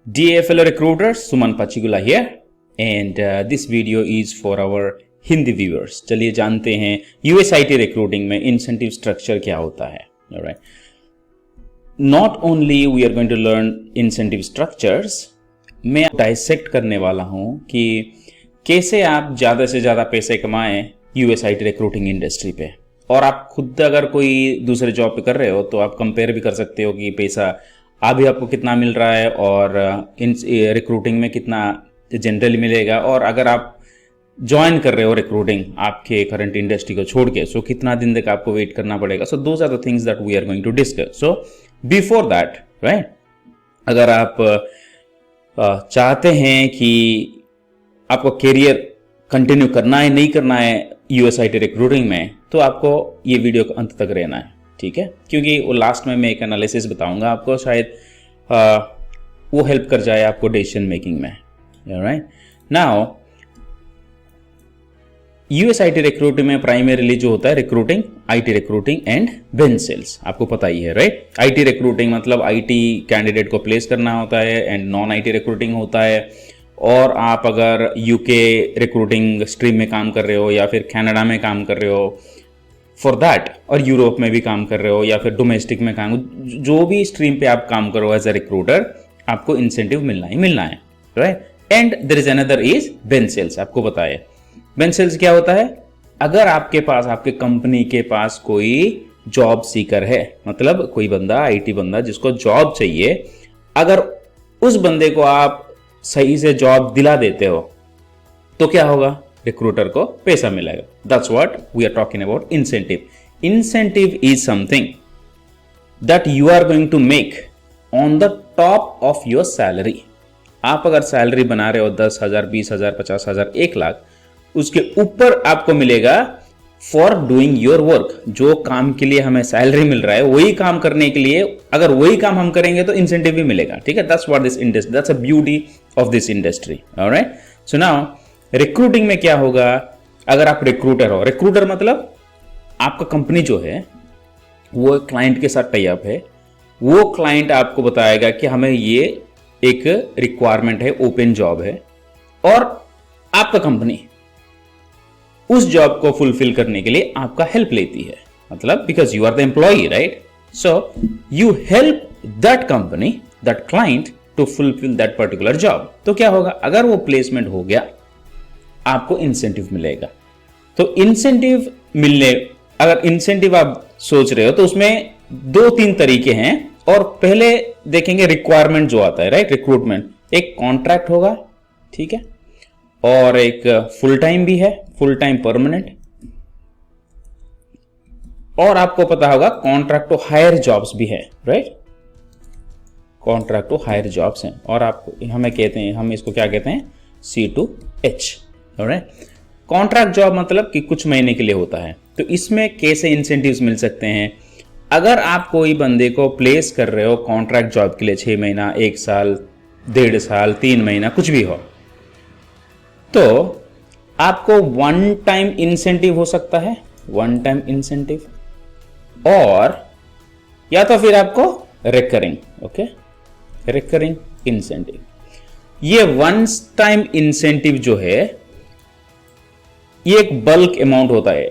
Dear fellow recruiters, Suman Pachigula here, and this video is for our Hindi viewers. चलिए जानते हैं USIT recruiting में incentive structure क्या होता है. Alright. Not only we are going to learn incentive structures, मैं dissect करने वाला हूँ कि कैसे आप ज़्यादा से ज़्यादा पैसे कमाएं USIT recruiting industry पे. और आप खुद अगर कोई दूसरे जॉब पे कर रहे हो तो आप कंपेयर भी कर सकते हो कि पैसा अभी आपको कितना मिल रहा है और इन रिक्रूटिंग में कितना जनरली मिलेगा, और अगर आप ज्वाइन कर रहे हो रिक्रूटिंग आपके करंट इंडस्ट्री को छोड़ के, सो कितना दिन तक आपको वेट करना पड़ेगा. So those are the things that we are going to discuss. So before that, right, अगर आप चाहते हैं कि आपको करियर कंटिन्यू करना है नहीं करना है USIT रिक्रूटिंग में, तो आपको ये वीडियो को अंत तक रहना है, ठीक है, क्योंकि वो लास्ट में मैं एक एनालिसिस बताऊंगा आपको, शायद वो हेल्प कर जाए आपको डिसीजन मेकिंग में. राइट नाउ USIT रिक्रूटिंग में प्राइमरीली जो होता है recruiting, IT recruiting and bench sales, आपको पता ही है, राइट. IT रिक्रूटिंग मतलब IT कैंडिडेट को प्लेस करना होता है, एंड नॉन IT रिक्रूटिंग होता है. और आप अगर UK रिक्रूटिंग स्ट्रीम में काम कर रहे हो या फिर कनाडा में काम कर रहे हो फॉर दैट, और यूरोप में भी काम कर रहे हो या फिर डोमेस्टिक में काम, जो भी स्ट्रीम पे आप काम करो एज ए रिक्रूटर, आपको इंसेंटिव मिलना ही मिलना है, right. And there is another is bench sales. आपको पता है बेंच सेल्स क्या होता है. अगर आपके पास, आपके कंपनी के पास कोई जॉब सीकर है, मतलब कोई बंदा, IT बंदा जिसको जॉब चाहिए, अगर उस बंदे को आप सही से जॉब दिला देते हो तो क्या होगा, रिक्रूटर को पैसा मिलेगा. That's what we are talking about incentive. Incentive is something that you are going to make on the top of your salary. आप अगर सैलरी बना रहे हो 10,000, 20,000, 50,000, 1 लाख, उसके ऊपर आपको मिलेगा फॉर डूइंग योर वर्क. जो काम के लिए हमें सैलरी मिल रहा है, वही काम करने के लिए अगर वही काम हम करेंगे तो इंसेंटिव भी मिलेगा, ठीक है. That's what this industry, that's a beauty of this industry. Alright. So now recruiting में क्या होगा, अगर आप रिक्रूटर हो, रिक्रूटर मतलब आपका कंपनी जो है वो क्लाइंट के साथ टाई अप है, वो क्लाइंट आपको बताएगा कि हमें ये एक रिक्वायरमेंट है, ओपन जॉब है, और आपका कंपनी उस जॉब को फुलफिल करने के लिए आपका हेल्प लेती है, मतलब because you are the employee, right. So you help that company, that client to fulfil that particular job. तो क्या होगा, अगर वो प्लेसमेंट हो गया आपको इंसेंटिव मिलेगा. तो इंसेंटिव मिलने, अगर इंसेंटिव आप सोच रहे हो तो उसमें 2-3 तरीके हैं. और पहले देखेंगे रिक्वायरमेंट जो आता है, राइट, रिक्रूटमेंट. एक कॉन्ट्रैक्ट होगा, ठीक है, और एक फुल टाइम भी है, फुल टाइम परमानेंट. और आपको पता होगा कॉन्ट्रैक्ट टू हायर जॉब्स भी है, right. Contract to hire jobs हैं, और आप हमें कहते हैं, हम इसको क्या कहते हैं, C2H. ऑलराइट. कॉन्ट्रैक्ट जॉब मतलब कि कुछ महीने के लिए होता है. तो इसमें कैसे इंसेंटिव्स मिल सकते हैं. अगर आप कोई बंदे को प्लेस कर रहे हो कॉन्ट्रैक्ट जॉब के लिए 6 महीना, 1 साल, 1.5 साल, 3 महीना, कुछ भी हो, तो आपको वन टाइम इंसेंटिव हो सकता है, वन टाइम इंसेंटिव, और या तो फिर आपको रिकरिंग, ओके, रिकरिंग इंसेंटिव. ये वन टाइम इंसेंटिव जो है ये एक बल्क अमाउंट होता है,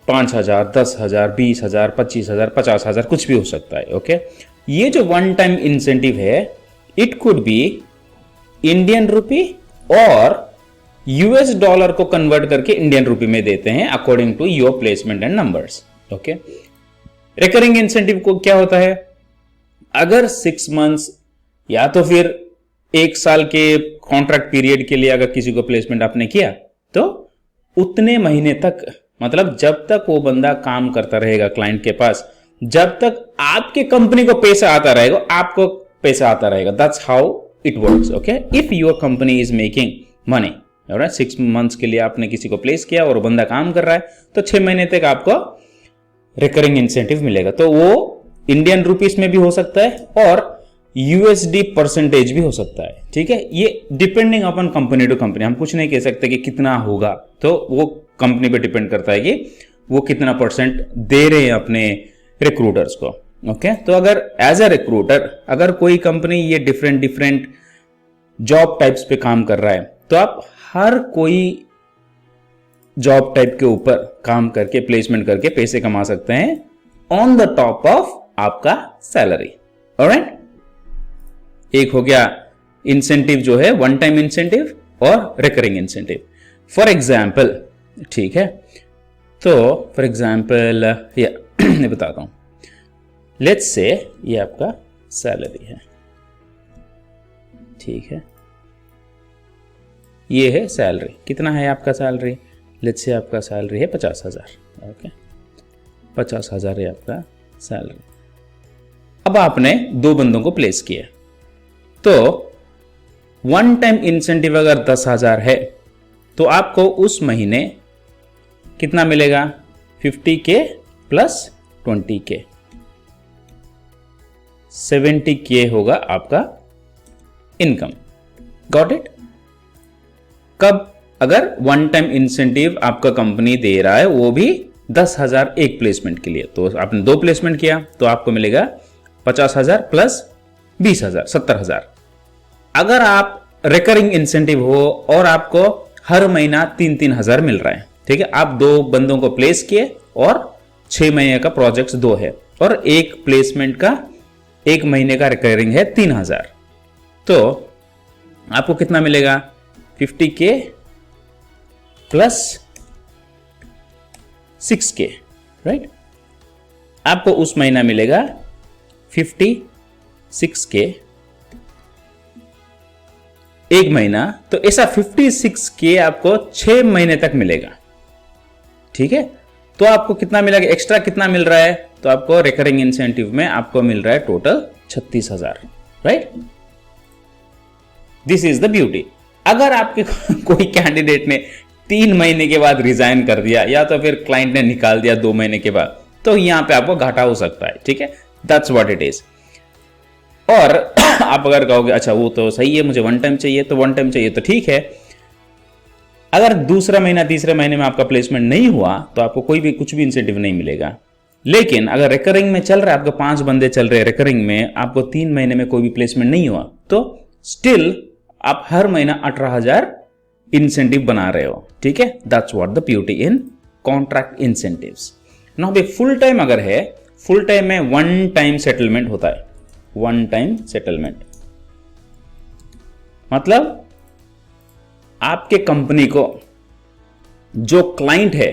5,000, 10,000, 20,000, 25,000, 50,000, कुछ भी हो सकता है, ओके. ये जो वन टाइम इंसेंटिव है, it could be Indian rupee और US डॉलर को कन्वर्ट करके इंडियन रुपी में देते हैं according to your placement and numbers, okay. Recurring incentive को क्या होता है, अगर 6 मंथ्स या तो फिर 1 साल के कॉन्ट्रैक्ट पीरियड के लिए अगर किसी को प्लेसमेंट आपने किया, तो उतने महीने तक, मतलब जब तक वो बंदा काम करता रहेगा क्लाइंट के पास, जब तक आपके कंपनी को पैसा आता रहेगा, आपको पैसा आता रहेगा. That's how it works, okay. If your company is making money, alright, 6 months के लिए आपने किसी को प्लेस किया और बंदा काम कर रहा है, तो 6 महीने तक आपको रिकरिंग इंसेंटिव मिलेगा. तो वो इंडियन रुपीस में भी हो सकता है और USD परसेंटेज भी हो सकता है, ठीक है. ये depending upon company to company, हम कुछ नहीं कह सकते कि कितना होगा, तो वो कंपनी पे डिपेंड करता है कि वो कितना परसेंट दे रहे हैं अपने रिक्रूटर्स को, ओके तो अगर एज अ रिक्रूटर अगर कोई कंपनी ये डिफरेंट डिफरेंट जॉब टाइप्स पे काम कर रहा है तो आप हर कोई जॉब टाइप के ऊपर काम करके प्लेसमेंट करके पैसे कमा सकते हैं ऑन द टॉप ऑफ आपका सैलरी। ऑलराइट, एक हो गया इंसेंटिव जो है वन टाइम इंसेंटिव और रिकरिंग इंसेंटिव। फॉर एग्जाम्पल, ठीक है, तो फॉर एग्जाम्पल ये बताता हूं, लेट्स से ये आपका सैलरी है, ठीक है, ये है सैलरी। कितना है आपका सैलरी? लेट्स से आपका सैलरी है 50,000। ओके, 50,000 है आपका सैलरी। अब आपने 2 बंदों को प्लेस किया तो वन टाइम इंसेंटिव अगर 10,000 है तो आपको उस महीने कितना मिलेगा? 50K प्लस 20K, 70K होगा आपका इनकम। Got it? कब? अगर वन टाइम इंसेंटिव आपका कंपनी दे रहा है वो भी 10,000 एक प्लेसमेंट के लिए, तो आपने 2 प्लेसमेंट किया तो आपको मिलेगा 50,000 प्लस 20,000, 70,000। अगर आप रिकरिंग इंसेंटिव हो और आपको हर महीना 3-3 हजार मिल रहा है, ठीक है, आप 2 बंदों को प्लेस किए और 6 महीने का प्रोजेक्ट 2 है और एक प्लेसमेंट का 1 महीने का रिकरिंग है 3,000, तो आपको कितना मिलेगा? 50K plus 6K, right? आपको उस महीना मिलेगा 56K एक महीना, तो ऐसा 56K आपको 6 महीने तक मिलेगा, ठीक है। तो आपको कितना मिलेगा? एक्स्ट्रा कितना मिल रहा है? तो आपको रिकरिंग इंसेंटिव में आपको मिल रहा है total 36,000, right? This is the beauty. अगर आपके कोई कैंडिडेट ने 3 महीने के बाद रिजाइन कर दिया या तो फिर क्लाइंट ने निकाल दिया 2 महीने के बाद, तो यहां पे आपको घाटा हो सकता है, ठीक है। That's what it is. और आप अगर कहोगे अच्छा वो तो सही है, मुझे वन टाइम चाहिए, तो वन टाइम चाहिए तो ठीक है। अगर दूसरा महीना तीसरे महीने में आपका प्लेसमेंट नहीं हुआ तो आपको कोई भी कुछ भी इंसेंटिव नहीं मिलेगा। लेकिन अगर रिकरिंग में चल रहा है, आपके 5 बंदे चल रहे हैं रिकरिंग में, आपको 3 महीने में कोई भी प्लेसमेंट नहीं हुआ, तो स्टिल आप हर महीना 18,000 इंसेंटिव बना रहे हो, ठीक है। That's what the beauty in contract incentives. Now be full time अगर है, फुल टाइम में वन टाइम सेटलमेंट होता है। वन टाइम सेटलमेंट मतलब आपके कंपनी को जो क्लाइंट है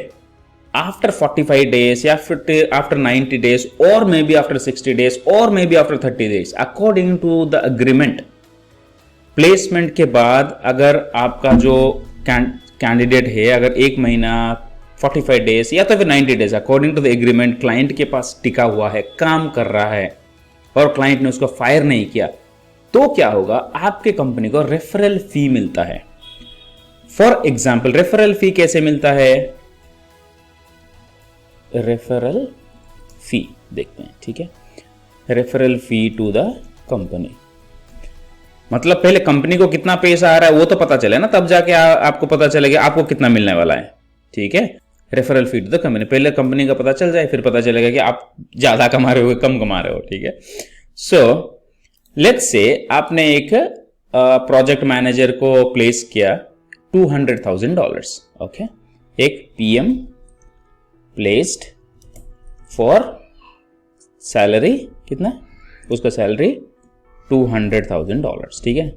आफ्टर 45 डेज या फिर आफ्टर 90 डेज और मे बी आफ्टर 60 डेज और maybe after 30 days according to the agreement, placement के बाद अगर आपका जो कैंडिडेट है अगर 1 महीना 45 डेज या तो फिर 90 days according to the agreement client के पास टिका हुआ है, काम कर रहा है और क्लाइंट ने उसको फायर नहीं किया, तो क्या होगा? आपके कंपनी को रेफरल फी मिलता है। फॉर एग्जाम्पल रेफरल फी कैसे मिलता है? रेफरल फी देखते हैं, ठीक है। Referral fee to the company मतलब पहले कंपनी को कितना पैसा आ रहा है वो तो पता चले ना, तब जाके आपको पता चलेगा आपको कितना मिलने वाला है, ठीक है। Referral fee to the company, पहले कंपनी का पता चल जाए फिर पता चलेगा कि आप ज्यादा कमा रहे हो कम कमा रहे हो, ठीक है। सो लेट्स से आपने एक प्रोजेक्ट मैनेजर को प्लेस किया $200,000, ओके। एक PM प्लेस्ड फॉर सैलरी कितना? उसका सैलरी $200,000, ठीक है।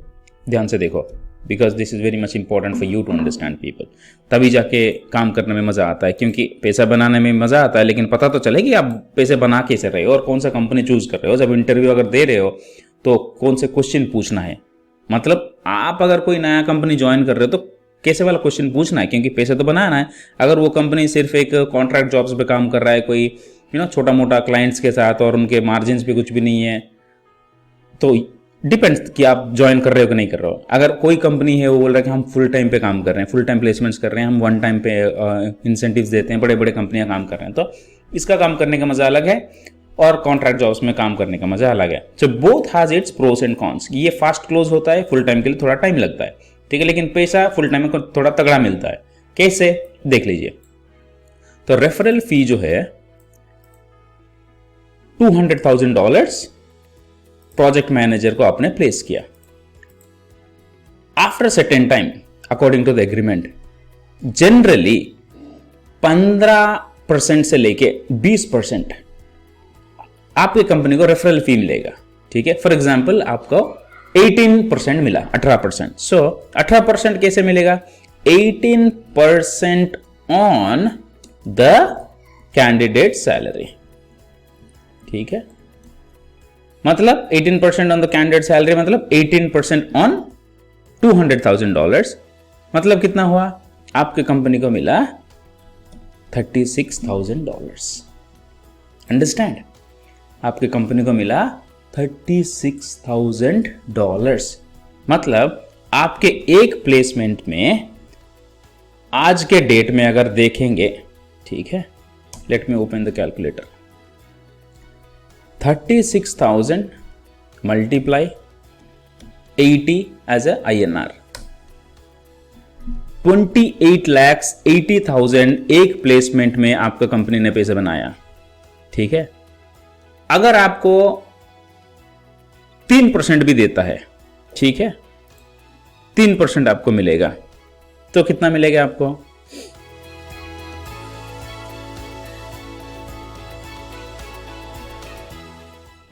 ध्यान से देखो, because this is very much important for you to understand people. तभी जाके काम करने में मजा आता है, क्योंकि पैसा बनाने में मजा आता है लेकिन पता तो चले कि आप पैसे बना कैसे रहे हो और कौन सा कंपनी चूज कर रहे हो। जब इंटरव्यू अगर दे रहे हो तो कौन से क्वेश्चन पूछना है, मतलब आप अगर कोई नया कंपनी ज्वाइन कर रहे हो तो कैसे वाला क्वेश्चन पूछना है, क्योंकि पैसे तो बनाना है। अगर वो कंपनी सिर्फ एक कॉन्ट्रैक्ट जॉब्स पे काम कर रहा है, कोई छोटा मोटा क्लाइंट्स के साथ और उनके मार्जिन भी कुछ भी नहीं है, तो डिपेंड्स कि आप ज्वाइन कर रहे हो कि नहीं कर रहे हो। अगर कोई कंपनी है वो बोल रहा है कि हम फुल टाइम पे काम कर रहे हैं, फुल टाइम प्लेसमेंट्स कर रहे हैं, हम वन टाइम पे इंसेंटिव्स देते हैं, बड़े बड़े कंपनियां काम कर रहे हैं, तो इसका काम करने का मजा अलग है और कॉन्ट्रैक्ट जॉब्स में काम करने का मजा अलग है। So both has its pros and cons. ये फास्ट क्लोज होता है, फुल टाइम के लिए थोड़ा टाइम लगता है, ठीक है, लेकिन पैसा फुल टाइम में थोड़ा तगड़ा मिलता है। कैसे? देख लीजिए। तो रेफरल फी जो है $200,000 प्रोजेक्ट मैनेजर को आपने प्लेस किया। After certain time according to the agreement generally 15% से लेके 20% आपकी कंपनी को रेफरल फी मिलेगा। ठीक है, फॉर एग्जाम्पल आपको 18% मिला, 18%। सो 18% कैसे मिलेगा? 18% ऑन द कैंडिडेट सैलरी। ठीक है, मतलब 18% ऑन द कैंडिडेट सैलरी मतलब 18% ऑन $200,000 मतलब कितना हुआ? आपकी कंपनी को मिला $36,000। अंडरस्टैंड? आपकी कंपनी को मिला $36,000 मतलब आपके एक प्लेसमेंट में आज के डेट में अगर देखेंगे, ठीक है, let me open the calculator, 36,000 multiply 80 as a INR, 28,80,000 एक प्लेसमेंट में आपका कंपनी ने पैसे बनाया। ठीक है, अगर आपको 3% भी देता है, ठीक है, 3% आपको मिलेगा, तो कितना मिलेगा आपको?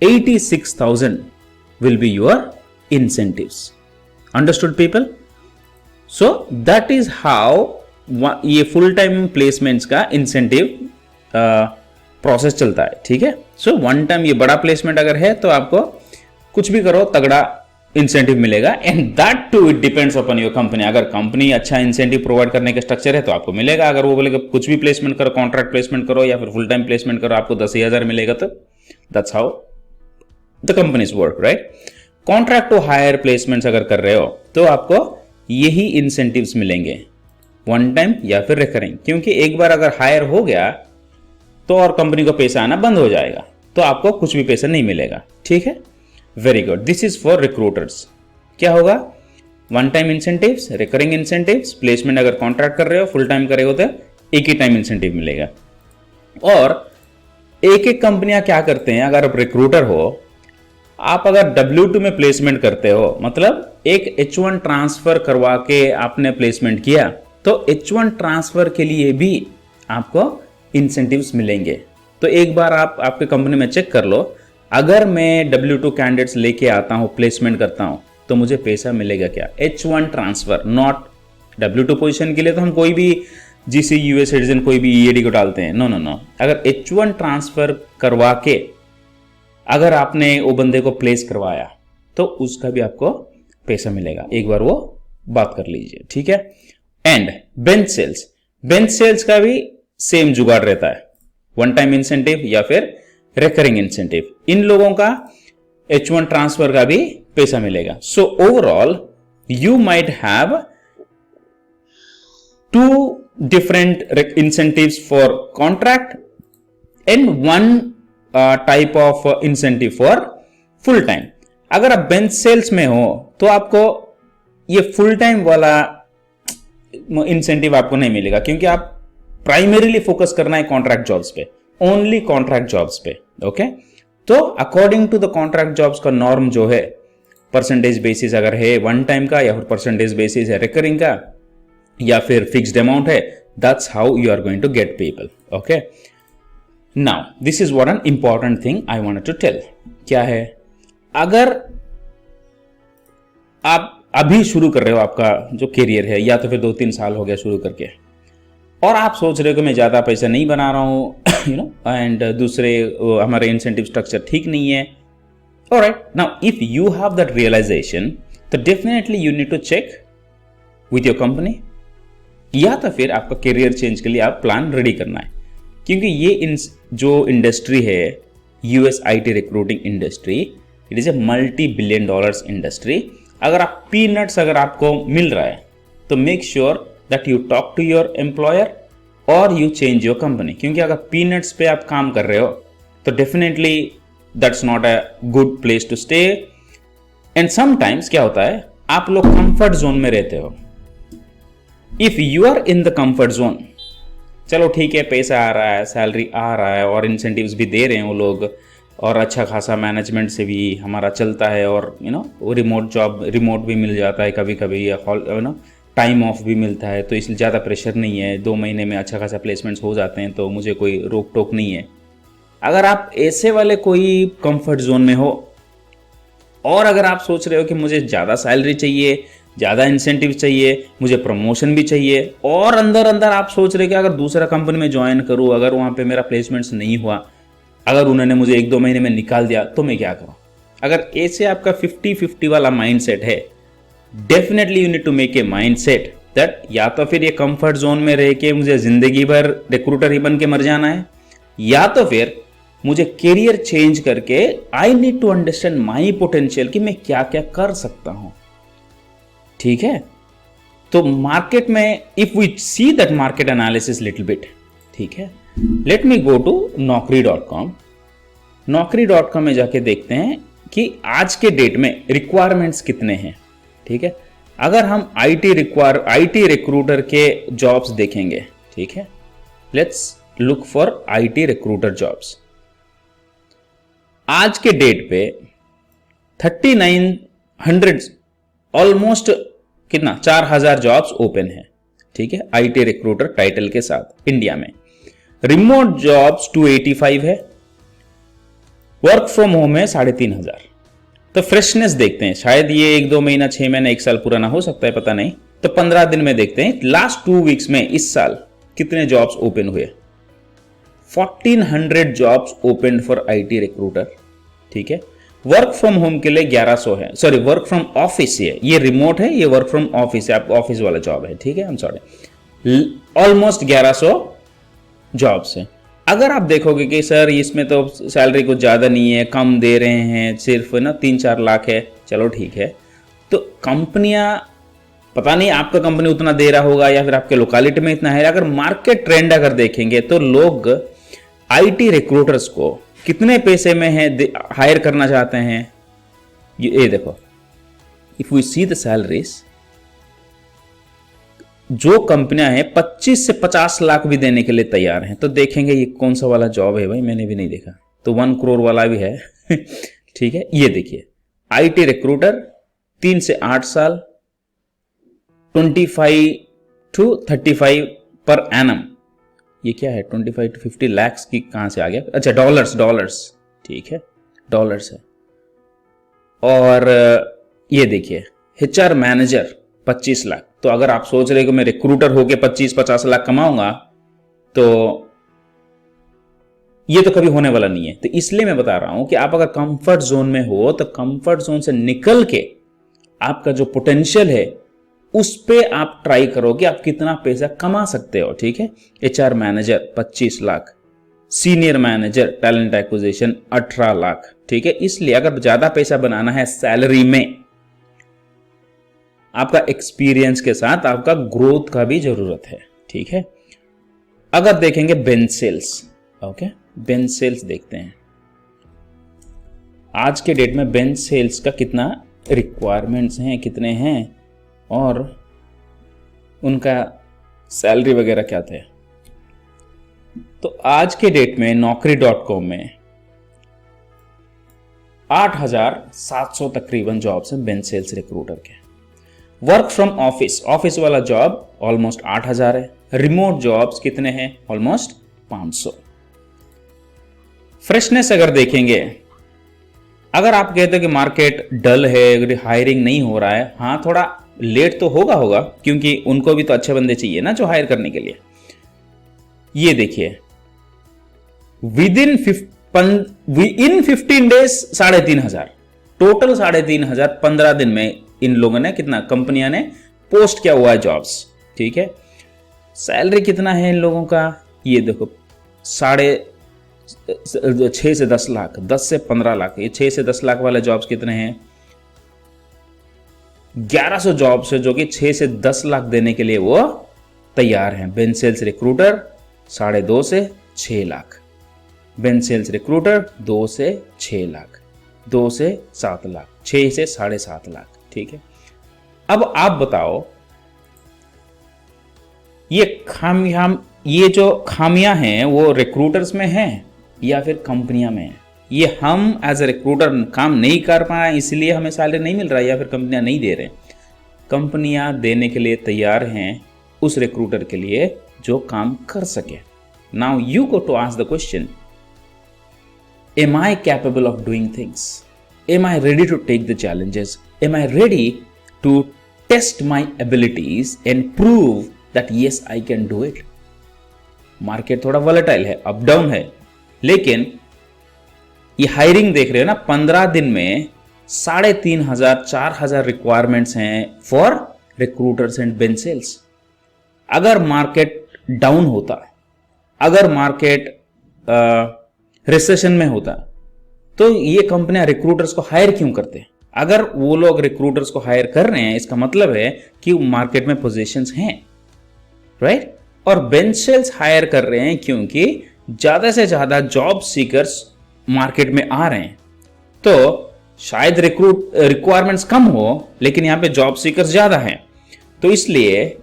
$86,000 will be your incentives. Understood people? So that is how ये फुल टाइम प्लेसमेंट्स का इंसेंटिव प्रोसेस चलता है। ठीक है, सो वन टाइम ये बड़ा प्लेसमेंट अगर है तो आपको कुछ भी करो तगड़ा इंसेंटिव मिलेगा, and that too it depends upon your company. अगर कंपनी अच्छा इंसेंटिव प्रोवाइड करने का स्ट्रक्चर है तो आपको मिलेगा। अगर वो बोलेगा कुछ भी प्लेसमेंट करो, कॉन्ट्रैक्ट प्लेसमेंट करो या फिर फुल टाइम प्लेसमेंट करो, आपको 10,000 मिलेगा, तो that's how the companies work, right? Contract to hire placements अगर कर रहे हो तो आपको यही इंसेंटिव्स मिलेंगे, वन टाइम या फिर रिकरिंग, क्योंकि एक बार अगर हायर हो गया तो और कंपनी को पैसा आना बंद हो जाएगा, तो आपको कुछ भी पैसा नहीं मिलेगा। ठीक है, very good. This is for recruiters. क्या होगा? One time incentives, recurring incentives, placement अगर कॉन्ट्रैक्ट कर रहे हो, फुल टाइम करे हो तो एक ही टाइम इंसेंटिव मिलेगा। और एक एक कंपनियां क्या करते हैं, अगर आप रिक्रूटर हो, आप अगर W2 में प्लेसमेंट करते हो, मतलब एक H1 ट्रांसफर करवा के आपने प्लेसमेंट किया, तो H1 ट्रांसफर के लिए भी आपको इंसेंटिव्स मिलेंगे। तो एक बार आप आपके कंपनी में चेक कर लो, अगर मैं W2 कैंडिडेट्स लेके आता हूं, प्लेसमेंट करता हूं, तो मुझे पैसा मिलेगा क्या? H1 transfer, not W2 position के लिए तो हम कोई भी GC US सिटीजन कोई भी EAD को डालते हैं, नो नो नो। अगर H1 ट्रांसफर करवा के अगर आपने वो बंदे को प्लेस करवाया तो उसका भी आपको पैसा मिलेगा। एक बार वो बात कर लीजिए, ठीक है। And bench sales, bench sales का भी सेम जुगाड़ रहता है, वन टाइम इंसेंटिव या फिर रिकरिंग इंसेंटिव। इन लोगों का H1 ट्रांसफर का भी पैसा मिलेगा। So overall you might have two different incentives for contract and one type of incentive for full time। अगर आप बेंच सेल्स में हो तो आपको ये फुल टाइम वाला इंसेंटिव आपको नहीं मिलेगा, क्योंकि आप प्राइमरीली फोकस करना है कॉन्ट्रैक्ट जॉब्स पे, ओनली कॉन्ट्रैक्ट जॉब्स पे। ओके, तो according to the contract jobs का नॉर्म जो है, परसेंटेज बेसिस अगर है वन टाइम का, या फिर परसेंटेज बेसिस है रिकरिंग का, या फिर फिक्स्ड अमाउंट है, that's how you are going to get people। okay, now this is what an important thing I wanted to tell। क्या है, अगर आप अभी शुरू कर रहे हो आपका जो करियर है, या तो फिर 2-3 साल हो गया शुरू करके, और आप सोच रहे हो कि मैं ज्यादा पैसा नहीं बना रहा हूं, यू नो, एंड दूसरे हमारे इंसेंटिव स्ट्रक्चर ठीक नहीं है। Alright, now if you have that realisation, तो definitely you need to check with your company, या तो फिर आपका करियर चेंज के लिए आप प्लान रेडी करना है। क्योंकि ये जो इंडस्ट्री है, US IT recruiting industry, it is a multi-billion dollars industry. अगर आप पीनट्स अगर आपको मिल रहा है, तो make sure that you talk to your employer और यू चेंज योर कंपनी। क्योंकि अगर पीनट्स पे आप काम कर रहे हो, तो definitely that's not a good place to stay. And sometimes क्या होता है, आप लोग कंफर्ट जोन में रहते हो। If you are in the comfort zone, चलो ठीक है, पैसा आ रहा है, सैलरी आ रहा है और इंसेंटिव्स भी दे रहे हैं वो लोग, और अच्छा खासा मैनेजमेंट से भी हमारा चलता है, और वो रिमोट भी मिल जाता है कभी कभी, या टाइम ऑफ भी मिलता है, तो इसलिए ज़्यादा प्रेशर नहीं है, 2 महीने में अच्छा खासा प्लेसमेंट्स हो जाते हैं, तो मुझे कोई रोक टोक नहीं है। अगर आप ऐसे वाले कोई कंफर्ट जोन में हो, और अगर आप सोच रहे हो कि मुझे ज़्यादा सैलरी चाहिए, ज़्यादा इंसेंटिव चाहिए, मुझे प्रमोशन भी चाहिए, और अंदर अंदर आप सोच रहे हो कि अगर दूसरा कंपनी में ज्वाइन करूँ, अगर वहाँ पे मेरा प्लेसमेंट्स नहीं हुआ, अगर उन्होंने मुझे 1-2 महीने में निकाल दिया, तो मैं क्या करूँ? अगर ऐसे आपका 50-50 वाला माइंड सेट है, definitely you need to make a mind set that या तो फिर ये कंफर्ट जोन में रह के मुझे जिंदगी भर रिक्रूटर ही बन के मर जाना है, या तो फिर मुझे करियर चेंज करके I need to understand my potential कि मैं क्या क्या कर सकता हूं। ठीक है, तो मार्केट में if we see that market analysis little bit, ठीक है, let me go to naukri.com। naukri.com में जाके देखते हैं कि आज के डेट में रिक्वायरमेंट्स कितने हैं। ठीक है, अगर हम आईटी रिक्रूटर के जॉब्स देखेंगे, ठीक है, let's look for IT recruiter jobs. आज के डेट पे 3900 ऑलमोस्ट कितना 4000 जॉब्स ओपन है। ठीक है, आईटी रिक्रूटर टाइटल के साथ इंडिया में। रिमोट जॉब्स 285 है, वर्क फ्रॉम होम है 3500। तो फ्रेशनेस देखते हैं, शायद ये 1-2 महीना 6 महीना 1 साल पुराना हो सकता है, पता नहीं। तो 15 दिन में देखते हैं लास्ट 2 वीक्स में इस साल कितने जॉब्स ओपन हुए। 1400 jobs open for IT recruiter. ठीक है, वर्क फ्रॉम होम के लिए 1100 है, सॉरी वर्क फ्रॉम ऑफिस है, ये रिमोट है, ये वर्क फ्रॉम ऑफिस है, आप ऑफिस वाला जॉब है। ठीक है, I am sorry, almost 1100 jobs है। अगर आप देखोगे कि सर इसमें तो सैलरी कुछ ज़्यादा नहीं है, कम दे रहे हैं, सिर्फ 3-4 लाख है, चलो ठीक है, तो कंपनियां, पता नहीं आपका कंपनी उतना दे रहा होगा या फिर आपके लोकेलिटी में इतना है। अगर मार्केट ट्रेंड अगर देखेंगे तो लोग आईटी रिक्रूटर्स को कितने पैसे में है हायर करना चाहते हैं, ये देखो, if we see the salaries, जो कंपनियां हैं 25 से 50 लाख भी देने के लिए तैयार हैं। तो देखेंगे ये कौन सा वाला जॉब है भाई, मैंने भी नहीं देखा, तो 1 करोड़ वाला भी है। ठीक है, ये देखिए, आईटी रिक्रूटर 3 से 8 साल, 25 to 35 पर एनम। ये क्या है, 25 to 50 lakhs की कहां से आ गया? अच्छा, डॉलर्स, ठीक है, डॉलर्स है। और ये देखिए, एचआर मैनेजर 25 लाख। तो अगर आप सोच रहे हो कि मैं रिक्रूटर होके 25-50 लाख कमाऊंगा, तो ये तो कभी होने वाला नहीं है। तो इसलिए मैं बता रहा हूं कि आप अगर कंफर्ट जोन में हो, तो कंफर्ट जोन से निकल के आपका जो पोटेंशियल है उस पे आप ट्राई करो कि आप कितना पैसा कमा सकते हो। ठीक है, HR manager 25 lakh, senior manager talent acquisition 18 lakh. ठीक है, इसलिए अगर ज्यादा पैसा बनाना है सैलरी में, आपका एक्सपीरियंस के साथ आपका ग्रोथ का भी जरूरत है। ठीक है, अगर देखेंगे bench sales, okay, bench sales देखते हैं आज के डेट में बेंच सेल्स का कितना रिक्वायरमेंट्स हैं, कितने हैं, और उनका सैलरी वगैरह क्या थे। तो आज के डेट में naukri.com में 8700 तकरीबन जॉब्स हैं बेंच सेल्स रिक्रूटर के। वर्क फ्रॉम ऑफिस वाला जॉब ऑलमोस्ट 8000 है। रिमोट जॉब्स कितने हैं? ऑलमोस्ट 500। फ्रेशनेस अगर देखेंगे, अगर आप कहते हो कि मार्केट डल है, हायरिंग नहीं हो रहा है, हाँ थोड़ा लेट तो होगा, क्योंकि उनको भी तो अच्छे बंदे चाहिए ना जो हायर करने के लिए। ये देखिए, इन 15 डेज 3500, टोटल 3500 15 दिन में इन लोगों ने कितना, कंपनियां ने पोस्ट किया हुआ है जॉब्स। ठीक है, सैलरी कितना है इन लोगों का, ये देखो 6 से 10 लाख, 10 से 15 लाख। ये 6 से 10 लाख वाले जॉब्स कितने हैं? 1100 जॉब्स है जो कि 6 से 10 लाख देने के लिए वो तैयार हैं। बेंच सेल्स रिक्रूटर 2.5 से 6 लाख, बेंच सेल्स रिक्रूटर 2 से 6 लाख, 2 से 7 लाख, 6 से 7.5 लाख। ठीक है, अब आप बताओ ये जो खामियां हैं वो रिक्रूटर्स में हैं या फिर कंपनियां में हैं? ये हम एज ए रिक्रूटर काम नहीं कर पाए इसलिए हमें सैलरी नहीं मिल रहा है या फिर कंपनियां नहीं दे रहे। कंपनियां देने के लिए तैयार हैं उस रिक्रूटर के लिए जो काम कर सके। Now you go to ask the question, am I capable of doing things? Am I ready to take the challenges? Am I ready to test my abilities and prove that yes I can do it? Market थोड़ा volatile है, up down है, लेकिन ये hiring देख रहे हो ना, 15 दिन में 3,500 4,000 रिक्वायरमेंट्स हैं for recruiters and bench sales. अगर मार्केट डाउन होता, अगर मार्केट रिसेशन में होता, तो ये कंपनियां रिक्रूटर्स को हायर क्यों करते? अगर वो लोग रिक्रूटर्स को हायर कर रहे हैं इसका मतलब है कि मार्केट में पोजीशंस हैं, राइट? और बेंच सेल्स हायर कर रहे हैं क्योंकि ज्यादा से ज्यादा जॉब सीकर्स मार्केट में आ रहे हैं। तो शायद रिक्वायरमेंट्स कम हो लेकिन यहां पे जॉब सीकर्स ज्यादा हैं, तो इसलिए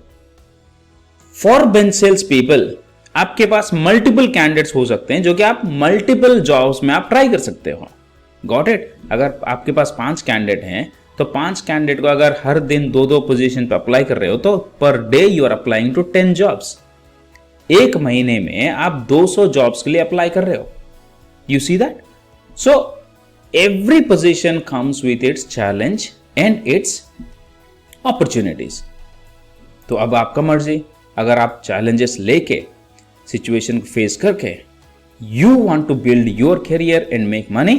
फॉर बेंच सेल्स पीपल आपके पास मल्टीपल कैंडिडेट्स हो सकते हैं जो कि आप मल्टीपल जॉब्स में आप ट्राई कर सकते हो। Got it? अगर आपके पास 5 कैंडिडेट हैं तो 5 कैंडिडेट को अगर हर दिन 2-2 पोजीशन पे अप्लाई कर रहे हो तो per day you are applying to 10 jobs. एक महीने में आप 200 जॉब्स के लिए अप्लाई कर रहे हो। You see that? So every position comes with its challenge and it's opportunities. तो अब आपका मर्जी, अगर आप चैलेंजेस लेके सिचुएशन को फेस करके you want to build your career and make money,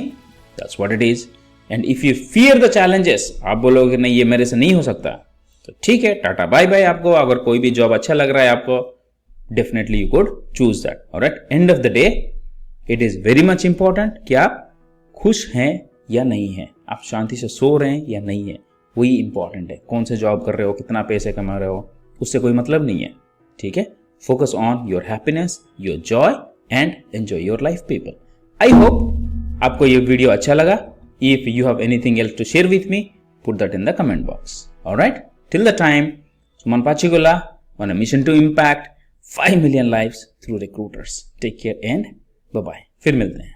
that's what it is. And if you fear the challenges, आप बोलोगे नहीं ये मेरे से नहीं हो सकता, तो ठीक है, टाटा बाय बाय आपको। अगर कोई भी जॉब अच्छा लग रहा है आपको, definitely you could choose that. Alright, end of the day it is very much important कि आप खुश हैं या नहीं हैं, आप शांति से सो रहे हैं या नहीं है, वही इंपॉर्टेंट है। कौन से जॉब कर रहे हो, कितना पैसे कमा रहे हो, उससे कोई मतलब नहीं है, ठीक है? Focus on your happiness, your joy and enjoy your life people. I hope आपको ये वीडियो अच्छा लगा. If you have anything else to share with me, put that in the comment box. Alright? Till the time, Suman Pachigula on a mission to impact 5 million lives through recruiters. Take care and bye-bye. फिर मिलते हैं.